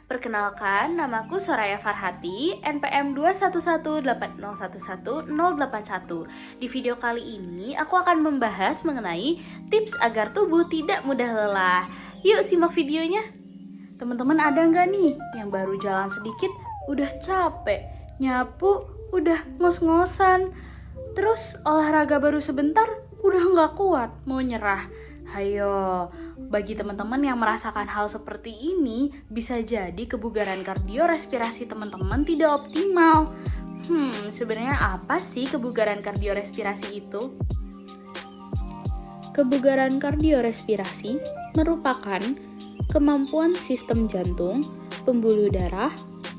Perkenalkan, namaku Soraya Farhati, NPM 21180111081. Di video kali ini, aku akan membahas mengenai tips agar tubuh tidak mudah lelah. Yuk simak videonya. Teman-teman ada nggak nih yang baru jalan sedikit udah capek, nyapu udah ngos-ngosan, terus olahraga baru sebentar udah nggak kuat, mau nyerah? Hayo, bagi teman-teman yang merasakan hal seperti ini, bisa jadi kebugaran kardiorespirasi teman-teman tidak optimal. Sebenarnya apa sih kebugaran kardiorespirasi itu? Kebugaran kardiorespirasi merupakan kemampuan sistem jantung, pembuluh darah,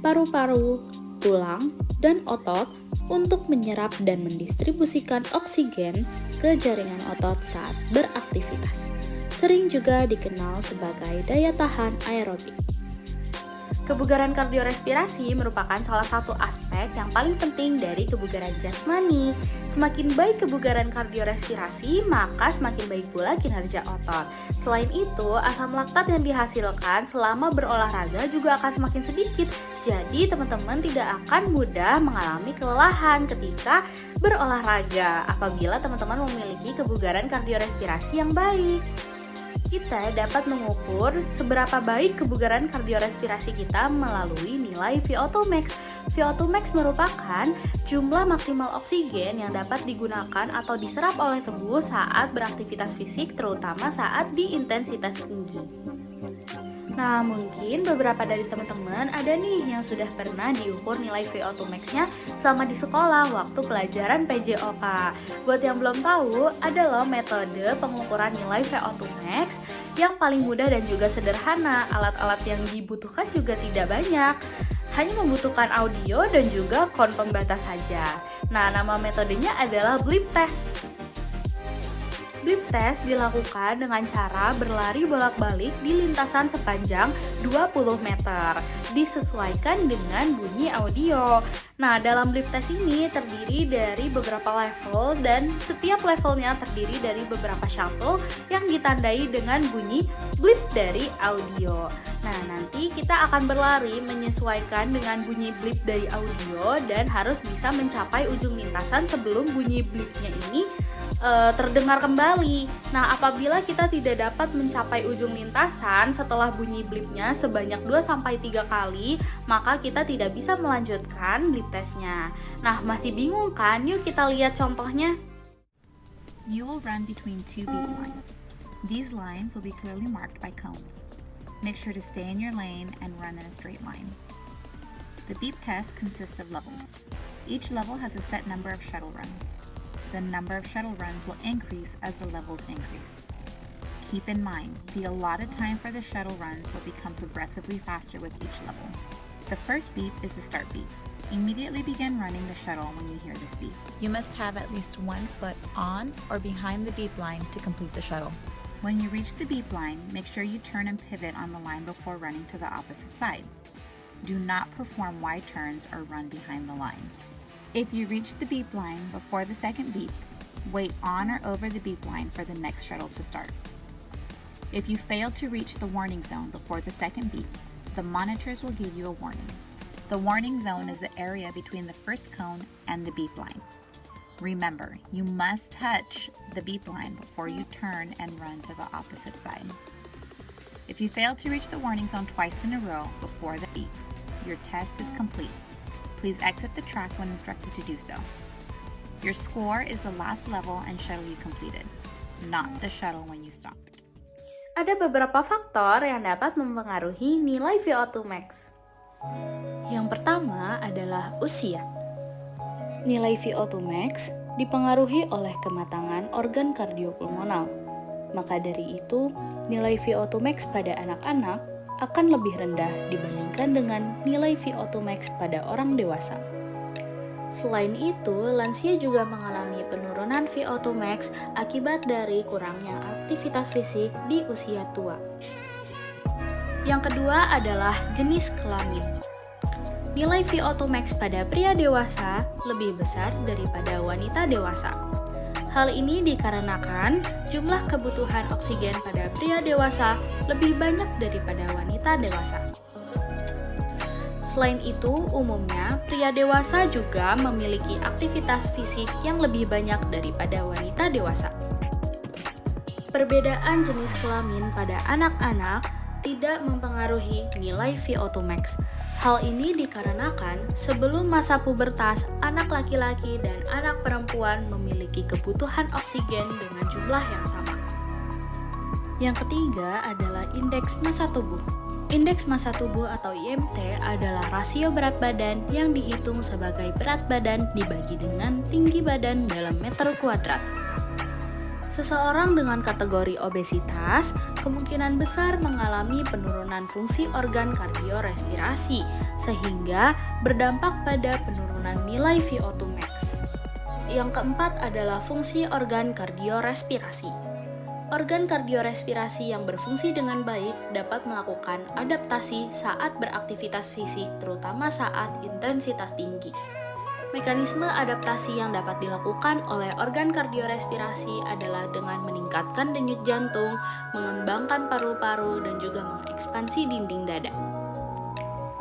paru-paru, tulang, dan otot untuk menyerap dan mendistribusikan oksigen ke jaringan otot saat beraktivitas. Sering juga dikenal sebagai daya tahan aerobik. Kebugaran kardiorespirasi merupakan salah satu aspek yang paling penting dari kebugaran jasmani. Semakin baik kebugaran kardiorespirasi, maka semakin baik pula kinerja otot. Selain itu, asam laktat yang dihasilkan selama berolahraga juga akan semakin sedikit. Jadi, teman-teman tidak akan mudah mengalami kelelahan ketika berolahraga apabila teman-teman memiliki kebugaran kardiorespirasi yang baik. Kita dapat mengukur seberapa baik kebugaran kardiorespirasi kita melalui nilai VO2 max. VO2 max merupakan jumlah maksimal oksigen yang dapat digunakan atau diserap oleh tubuh saat beraktivitas fisik, terutama saat di intensitas tinggi. Nah, mungkin beberapa dari teman-teman ada nih yang sudah pernah diukur nilai VO2 max-nya selama di sekolah waktu pelajaran PJOK. Buat yang belum tahu, ada loh metode pengukuran nilai VO2 max yang paling mudah dan juga sederhana. Alat-alat yang dibutuhkan juga tidak banyak, hanya membutuhkan audio dan juga kon pembatas saja. Nah, nama metodenya adalah blip test. Blip test dilakukan dengan cara berlari bolak-balik di lintasan sepanjang 20 meter, disesuaikan dengan bunyi audio. Nah, dalam blip test ini terdiri dari beberapa level dan setiap levelnya terdiri dari beberapa shuffle yang ditandai dengan bunyi blip dari audio. Nah, nanti kita akan berlari menyesuaikan dengan bunyi blip dari audio dan harus bisa mencapai ujung lintasan sebelum bunyi blipnya ini terdengar kembali. Nah, apabila kita tidak dapat mencapai ujung lintasan setelah bunyi blipnya sebanyak 2-3 kali, maka kita tidak bisa melanjutkan blip testnya. Nah, masih bingung kan? Yuk kita lihat contohnya. You will run between two beep lines. These lines will be clearly marked by cones. Make sure to stay in your lane and run in a straight line. The beep test consists of levels. Each level has a set number of shuttle runs. The number of shuttle runs will increase as the levels increase. Keep in mind, the allotted time for the shuttle runs will become progressively faster with each level. The first beep is the start beep. Immediately begin running the shuttle when you hear this beep. You must have at least 1 foot on or behind the beep line to complete the shuttle. When you reach the beep line, make sure you turn and pivot on the line before running to the opposite side. Do not perform wide turns or run behind the line. If you reach the beep line before the second beep, wait on or over the beep line for the next shuttle to start. If you fail to reach the warning zone before the second beep, the monitors will give you a warning. The warning zone is the area between the first cone and the beep line. Remember, you must touch the beep line before you turn and run to the opposite side. If you fail to reach the warning zone twice in a row before the beep, your test is complete. Please exit the track when instructed to do so. Your score is the last level and shuttle you completed, not the shuttle when you stopped. Ada beberapa faktor yang dapat mempengaruhi nilai VO2 max. Yang pertama adalah usia. Nilai VO2 max dipengaruhi oleh kematangan organ kardiopulmonal. Maka dari itu, nilai VO2 max pada anak-anak akan lebih rendah dibandingkan dengan nilai VO2 max pada orang dewasa. Selain itu, lansia juga mengalami penurunan VO2 max akibat dari kurangnya aktivitas fisik di usia tua. Yang kedua adalah jenis kelamin. Nilai VO2 max pada pria dewasa lebih besar daripada wanita dewasa. Hal ini dikarenakan jumlah kebutuhan oksigen pada pria dewasa lebih banyak daripada wanita dewasa. Selain itu, umumnya pria dewasa juga memiliki aktivitas fisik yang lebih banyak daripada wanita dewasa. Perbedaan jenis kelamin pada anak-anak tidak mempengaruhi nilai VO2 max. Hal ini dikarenakan sebelum masa pubertas, anak laki-laki dan anak perempuan memiliki kebutuhan oksigen dengan jumlah yang sama. Yang ketiga adalah indeks massa tubuh. Indeks massa tubuh atau IMT adalah rasio berat badan yang dihitung sebagai berat badan dibagi dengan tinggi badan dalam meter kuadrat. Seseorang dengan kategori obesitas kemungkinan besar mengalami penurunan fungsi organ kardiorespirasi sehingga berdampak pada penurunan nilai VO2 max. Yang keempat adalah fungsi organ kardiorespirasi. Organ kardiorespirasi yang berfungsi dengan baik dapat melakukan adaptasi saat beraktivitas fisik, terutama saat intensitas tinggi. Mekanisme adaptasi yang dapat dilakukan oleh organ kardiorespirasi adalah dengan meningkatkan denyut jantung, mengembangkan paru-paru, dan juga mengekspansi dinding dada.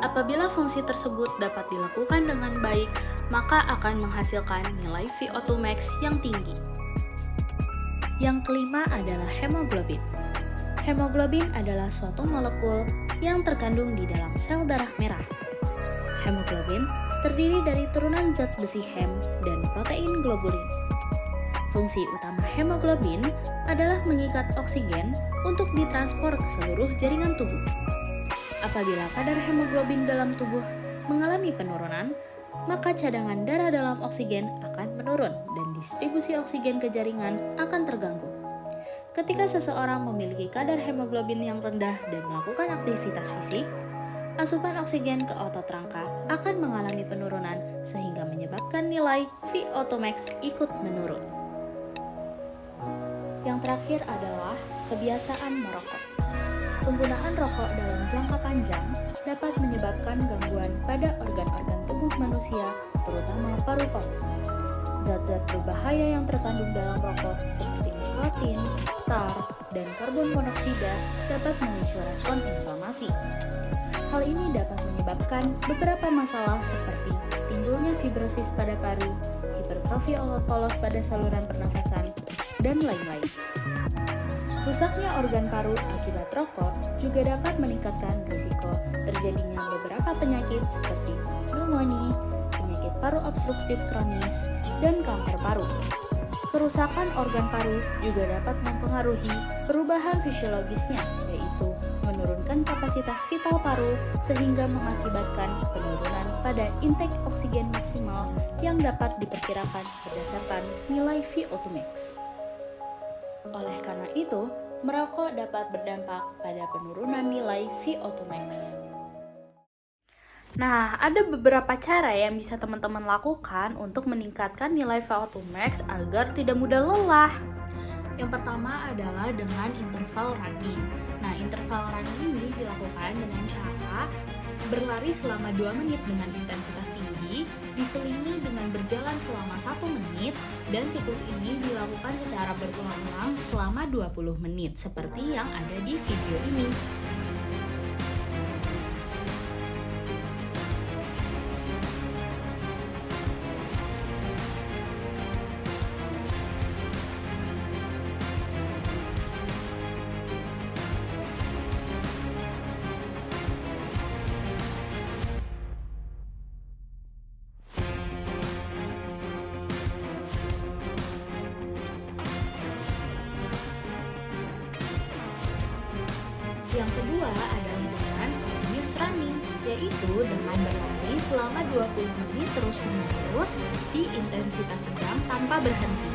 Apabila fungsi tersebut dapat dilakukan dengan baik, maka akan menghasilkan nilai VO2 max yang tinggi. Yang kelima adalah hemoglobin. Hemoglobin adalah suatu molekul yang terkandung di dalam sel darah merah. Hemoglobin terdiri dari turunan zat besi hem dan protein globulin. Fungsi utama hemoglobin adalah mengikat oksigen untuk ditransfer ke seluruh jaringan tubuh. Apabila kadar hemoglobin dalam tubuh mengalami penurunan, maka cadangan darah dalam oksigen akan menurun dan distribusi oksigen ke jaringan akan terganggu. Ketika seseorang memiliki kadar hemoglobin yang rendah dan melakukan aktivitas fisik, asupan oksigen ke otot rangka akan mengalami penurunan sehingga menyebabkan nilai VO2 max ikut menurun. Yang terakhir adalah kebiasaan merokok. Penggunaan rokok dalam jangka panjang dapat menyebabkan gangguan pada organ-organ tubuh manusia, terutama paru-paru. Zat-zat berbahaya yang terkandung dalam rokok seperti nikotin, tar, dan karbon monoksida dapat memicu respon inflamasi. Hal ini dapat menyebabkan beberapa masalah seperti timbulnya fibrosis pada paru, hipertrofi otot polos pada saluran pernafasan, dan lain-lain. Rusaknya organ paru akibat rokok juga dapat meningkatkan risiko terjadinya beberapa penyakit seperti pneumonia, penyakit paru obstruktif kronis, dan kanker paru. Kerusakan organ paru juga dapat mempengaruhi perubahan fisiologisnya, yaitu menurunkan kapasitas vital paru sehingga mengakibatkan penurunan pada intake oksigen maksimal yang dapat diperkirakan berdasarkan nilai VO2 max. Oleh karena itu, merokok dapat berdampak pada penurunan nilai VO2 max. Nah, ada beberapa cara yang bisa teman-teman lakukan untuk meningkatkan nilai VO2 max agar tidak mudah lelah. Yang pertama adalah dengan interval running. Nah, interval running ini dilakukan dengan cara berlari selama 2 menit dengan intensitas tinggi, diselingi dengan berjalan selama 1 menit, dan siklus ini dilakukan secara berulang-ulang selama 20 menit, seperti yang ada di video ini. Yang kedua adalah dengan continuous running, yaitu dengan berlari selama 20 menit terus-menerus di intensitas sedang tanpa berhenti.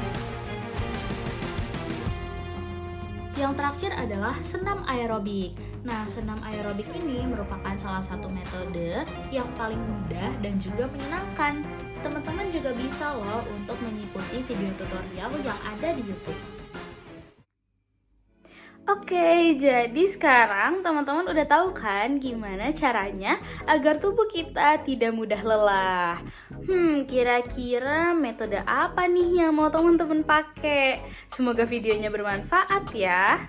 Yang terakhir adalah senam aerobik. Nah, senam aerobik ini merupakan salah satu metode yang paling mudah dan juga menyenangkan. Teman-teman juga bisa loh untuk mengikuti video tutorial yang ada di YouTube. Oke, jadi sekarang teman-teman udah tahu kan gimana caranya agar tubuh kita tidak mudah lelah. Kira-kira metode apa nih yang mau teman-teman pakai? Semoga videonya bermanfaat ya.